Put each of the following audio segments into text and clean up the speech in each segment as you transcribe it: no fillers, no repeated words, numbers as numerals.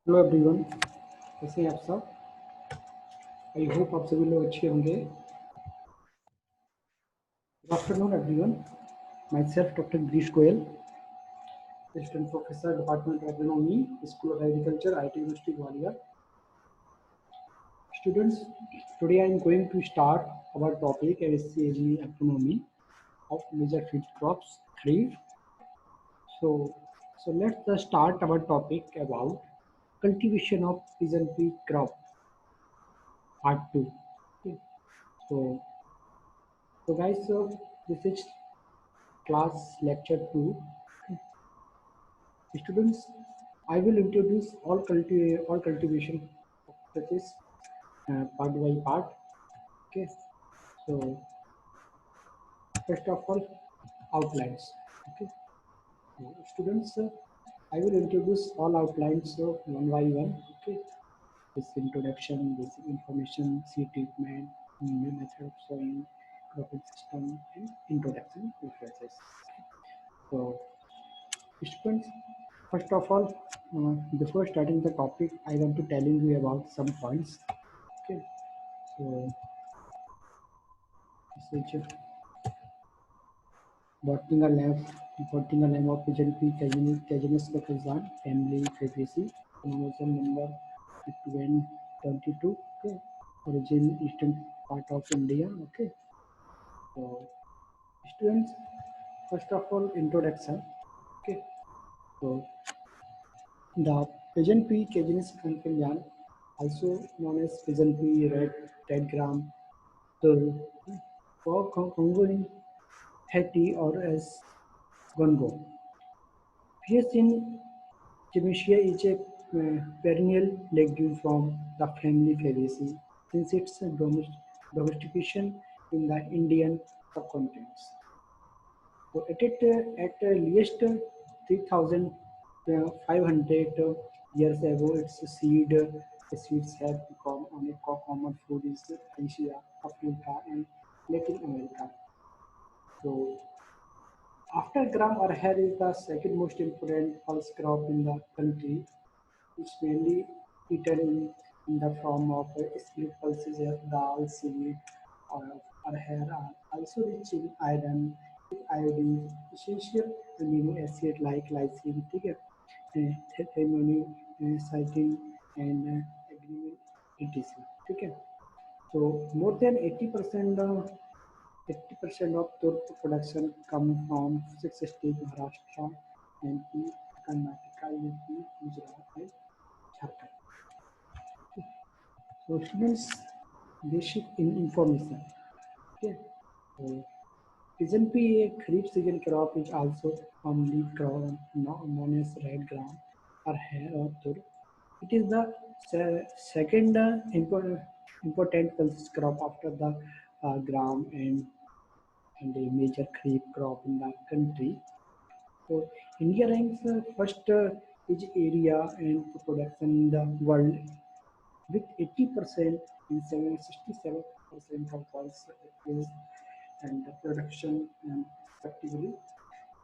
Hello everyone, कैसे हैं आप सब। आई होप आप सभी लोग अच्छे होंगे। Good afternoon everyone, my self doctor Girish Goyal, assistant professor department of agronomy, school of agriculture, IT university Gwalior. Students, today I am going to start our topic SCAG agronomy of major field crops kharif. So let's start our topic about cultivation of pigeon pea crop part 2. Okay. So so guys, this is class lecture 2. Students, I will introduce all cultivation practices part by part. Okay, so first of all, outlines. Okay, so students, I will introduce all outlines one by one. Okay, this introduction, basic information, seed treatment, new method of sowing, cropping system, and introduction to process. So students, first of all, before starting the topic, I want to telling you about some points. Okay, so this is botting a lamb of pigeon pea Caginus Bacchusan, family Fabaceae, chromosome number 22. Okay, origin eastern part of India. Okay, so students, first of all, introduction. Okay, so the pigeon pea Caginus Bacchusan, also known as pigeon pea red gram, the Congo in Haiti or as gongo. Fish in Chimisia is a perennial legume from the family Fabaceae since its domestication in the Indian subcontinent. So at least 3,500 years ago, seeds have become a common food in Asia, Africa, and Latin America. So after gram, arhar is the second most important pulse crop in the country. It's mainly eaten in the form of split pulses of dal, seed, or arhar are also rich in iron, iodine, essential amino acid like lysine, ठीक है, thymine, cytine, and agreement, etc. ठीक है. So more than 80% of turf production come from six states: Maharashtra, MP, Karnataka, UP, Gujarat, and Jharkhand. So students, basic information. Okay. So pigeon pea, a kharif season crop, is also commonly known as red gram or hair or tur. It is the second important pulse crop after the gram and a major kharif crop in the country. So India ranks first is area and production in the world with 80% and 67% of pulse is and the production and respectively.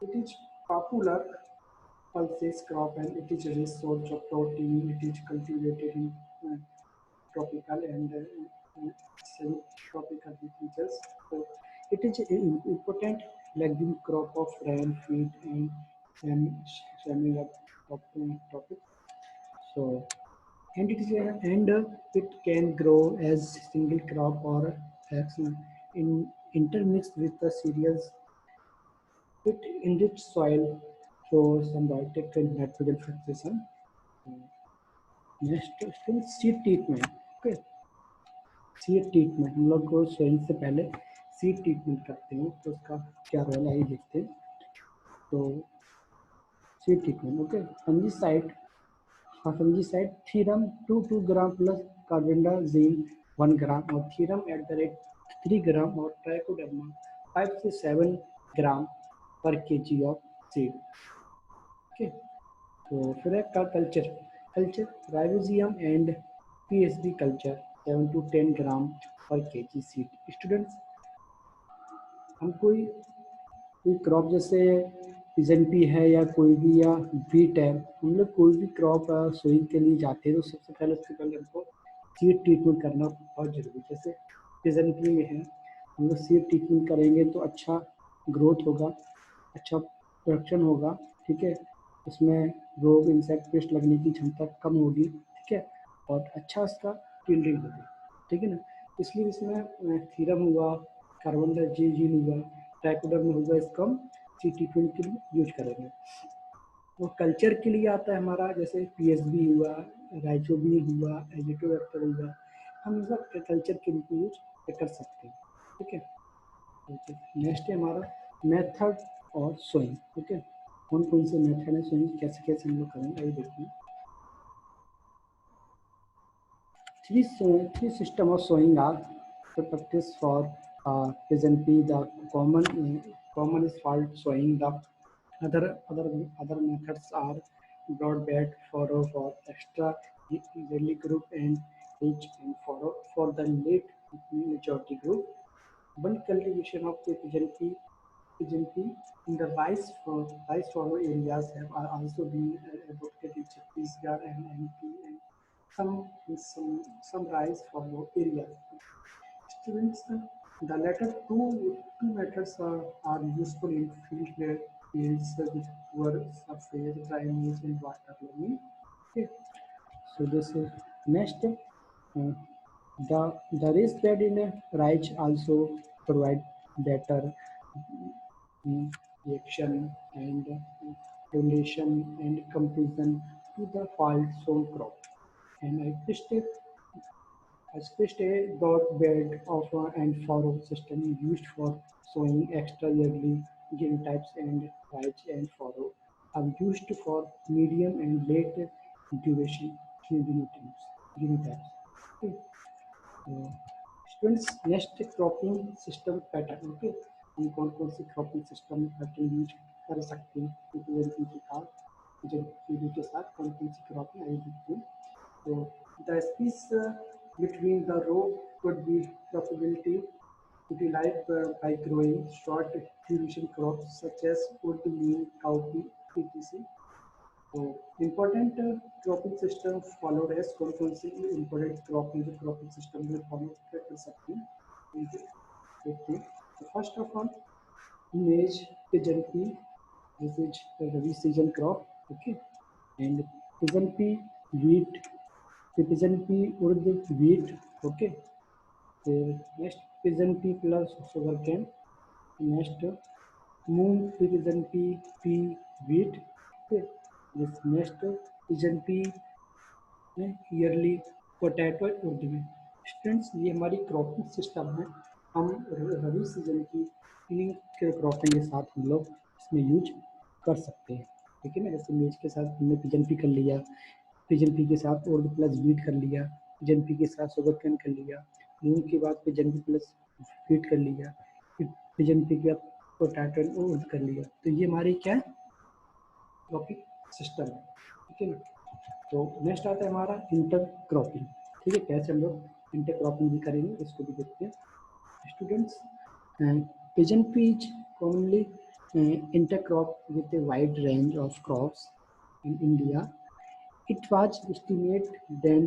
It is popular pulses crop and it is a rich source of protein. It is cultivated in tropical and semi-tropical regions. So it is an important legume crop of rain, feed, and semi-tropic. So and it can grow as single crop or as in intermixed with the cereals. It enrich soil through some biotech and nitrogen fixation. Next, still seed treatment. Okay, seed treatment हम लोग को sowing से पहले seed treatment करते हैं तो उसका क्या रोल है ये देखते हैं. तो सीड ट्रीटमेंट, ओके, फंजीसाइड, हाँ fungicide theorem 2 gram plus carbendazim 1 ग्राम और थीरम @ 3 ग्राम और ट्राइकोडर्मा 5 से 7 ग्राम पर केजी ऑफ सीड. ओके, तो फिर है culture rhizobium and PSB culture 7 to 10 ग्राम पर केजी सीड. स्टूडेंट्स, हम कोई क्रॉप जैसे पिजन पी है या कोई भी या वीट है, हम लोग कोई भी क्रॉप सोइंग के लिए जाते हैं तो सबसे पहले हमको सीड ट्रीटमेंट करना बहुत जरूरी है। जैसे पिजन पी में है, हम लोग सीड ट्रीटमेंट करेंगे तो अच्छा ग्रोथ होगा, अच्छा प्रोडक्शन होगा, ठीक है। उसमें रोग इंसेक्ट पेस्ट लगने की क्षमता कम होगी, ठीक है, और अच्छा उसका यील्डिंग होगी, ठीक है ना। इसलिए इसमें थीरम हुआ, कार्बन डाइजीन हुआ, ट्राइकोडर्मा हुआ, इसको हम सीड ट्रीटमेंट के लिए यूज करेंगे। वो कल्चर के लिए आता है हमारा, जैसे पीएसबी हुआ, राइजोबियम हुआ, एजिटोबैक्टर हुआ, हम सब कल्चर के रूप में यूज कर सकते हैं, ठीक है। नेक्स्ट है हमारा मेथड और सोइंग, ठीक है। कौन कौन से मेथड है सोइंग, कैसे कैसे हम लोग करेंगे आइए देखिए। Three system of sowing are the practice for peasantry. The common is fault sowing. The other methods are broadbed furrow for extra early group and ridge and furrow for the late maturity group. Bulk cultivation of the pigeon pea in the rice farrow areas have also been adopted in Chhattisgarh and MP and some rice farrow areas. Students, the latter two methods are useful in fields with poor surface drainage and water level. Okay. So this is next. The raised bed in a rice also provide better reaction and relation and comparison to the fall sown crop. And I placed a dot bed of and furrow system used for sowing extra yearly genotypes and rice and furrow are used for medium and late duration genotypes. Okay. Uh, Students, next cropping system pattern, okay, हम कौन कौन से cropping system pattern use कर सकते हैं integration के साथ, जो पीढ़ी के साथ कौन कौन सी क्रॉपिंग आई दिखती हैं। तो the space between the row could be probability utilized by growing short duration crops such as wood, neem, cowpea, etc. तो इम्पोर्टेंट क्रॉपिंग सिस्टम फॉलोड है, कौन कौन से इम्पोर्टेंट क्रॉपिंग सिस्टम में फॉलो कर सकते हैं उनके देखते हैं। तो फर्स्ट ऑफ ऑल मेज pigeon P, this is rabi season crop, okay, and pigeon P wheat, pigeon P उर्द wheat, ओके। फिर next pigeon P plus sugar cane, next moong pigeon P wheat, okay. This next pigeon P yearly potato Urdu में। Students, ये हमारी cropping system है, हम रबी season की इन्हीं के क्रॉपिंग के साथ हम लोग इसमें यूज कर सकते हैं, ठीक है ना। जैसे मेज के साथ हमने पिजन पी कर लिया, पिजन पी के साथ उर्द प्लस वीट कर लिया, पिजन पी के साथ शुगर कैन कर लिया, मूंग के बाद पिजन पी प्लस वीट कर लिया, फिर पिजन पी के बाद पोटैटो उर्द कर लिया। तो ये हमारी क्या है, क्रॉपिंग सिस्टम है, ठीक है ना। तो नेक्स्ट आता है हमारा इंटर क्रॉपिंग, ठीक है, कैसे हम लोग इंटर क्रॉपिंग भी करेंगे इसको भी देखते हैं। Students, pigeon peas commonly intercrop with a wide range of crops in India. It was estimated then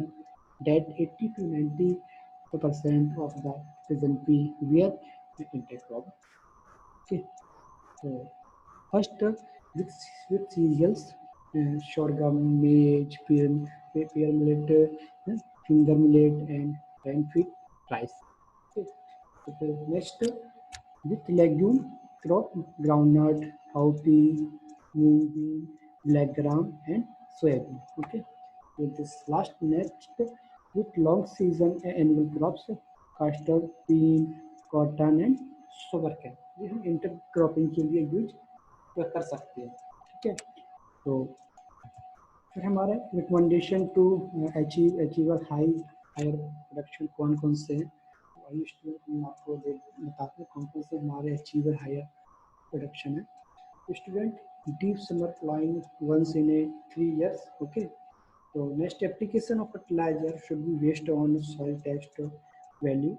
that 80 to 90% of the pigeon pea were intercrop. Okay, so first with cereals, sorghum, maize, pear millet, finger millet, and rainfed rice. Okay. Okay. Next, with legume crop, groundnut, cowpea, mung bean, black gram, and soybean. Okay. With this last next, with long season annual crops, castor, bean, cotton, and sugarcane. ये हम inter cropping के लिए use कर सकते हैं, ठीक है। तो फिर हमारे recommendation to achiever higher production कौन कौन से हैं, तो आइए स्टूडेंट हम आपको बताते हैं कौन कौन से हमारे अचीवर हायर प्रोडक्शन है। तो student, deep summer ploughing once in a 3 years, okay. तो next application of fertiliser should be based on soil test value,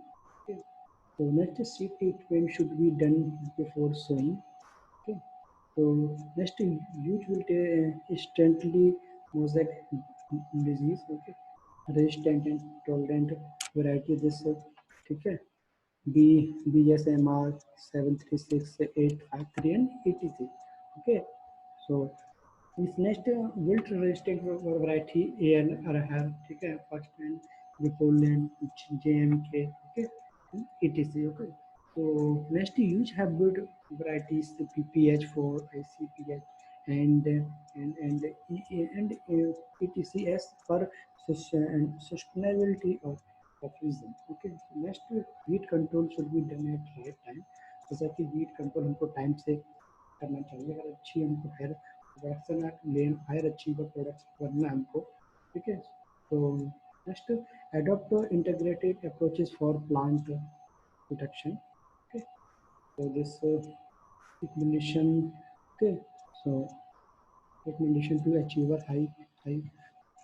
तो next seed treatment should be done before sowing, okay. So next, use will instantly mosaic disease. Okay, resistant and tolerant variety. This ठीक है B BSMR 736 853 and etc. Okay, so इस next wilt resistant variety एल अरहर ठीक है first and विपोलैंड JMK okay etc. Okay so next use hybrid varieties PPH4 ICPH and ETCS for sustainability of reason. Okay, next weed control should be done at right time. जैसा कि weed control हमको time से करना चाहिए अगर अच्छी हमको हेयर प्रोडक्शन लेन higher achiever products करना है हमको ठीक है तो next adopt integrated approaches for plant protection. Okay, so this recommendation. Okay, so recommendation to achieve a high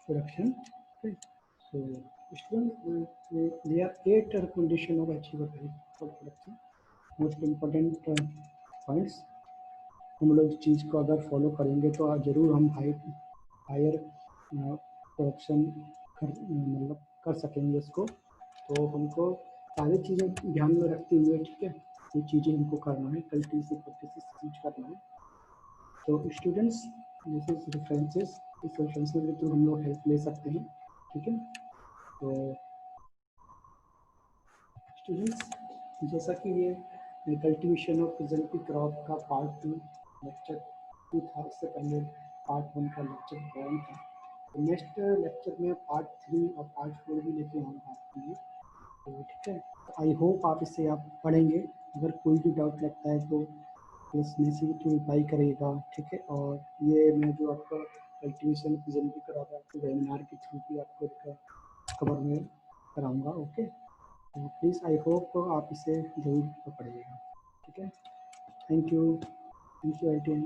production. Okay, so students there are 8 recommendation of achieve a high production. Most important points हम लोग इस चीज़ को अगर follow करेंगे तो ज़रूर हम higher production मतलब कर सकेंगे इसको तो हमको सारी चीज़ें ध्यान में रखते हुए ठीक है ये चीज़ें हमको करना है कल्टीवेशन प्रैक्टिसेस यूज करना है तो स्टूडेंट्स दिस इज रेफरेंसेस इस रेफरेंस के थ्रू हम लोग हेल्प ले सकते हैं ठीक है तो स्टूडेंट्स जैसा कि ये कल्टीवेशन ऑफ प्रेजेंट क्रॉप का पार्ट 2 लेक्चर 2 था इससे पहले पार्ट 1 का लेक्चर ड्राइंग था तो नेक्स्ट लेक्चर में पार्ट 3 और पार्ट 4 भी लेके आऊँगा आपके लिए तो ठीक है तो आई होप आप इसे आप पढ़ेंगे अगर कोई भी डाउट लगता है तो प्लस मैसेज टू रिप्लाई करिएगा ठीक है और ये मैं जो आपका कल्टीवेशन प्रेजेंट करा था आपको वेबिनार के थ्रू भी आपको कवर में कराऊँगा ओके तो प्लीज़ आई होप आप इसे ज़रूर पढ़िएगा ठीक है थैंक यू आई टी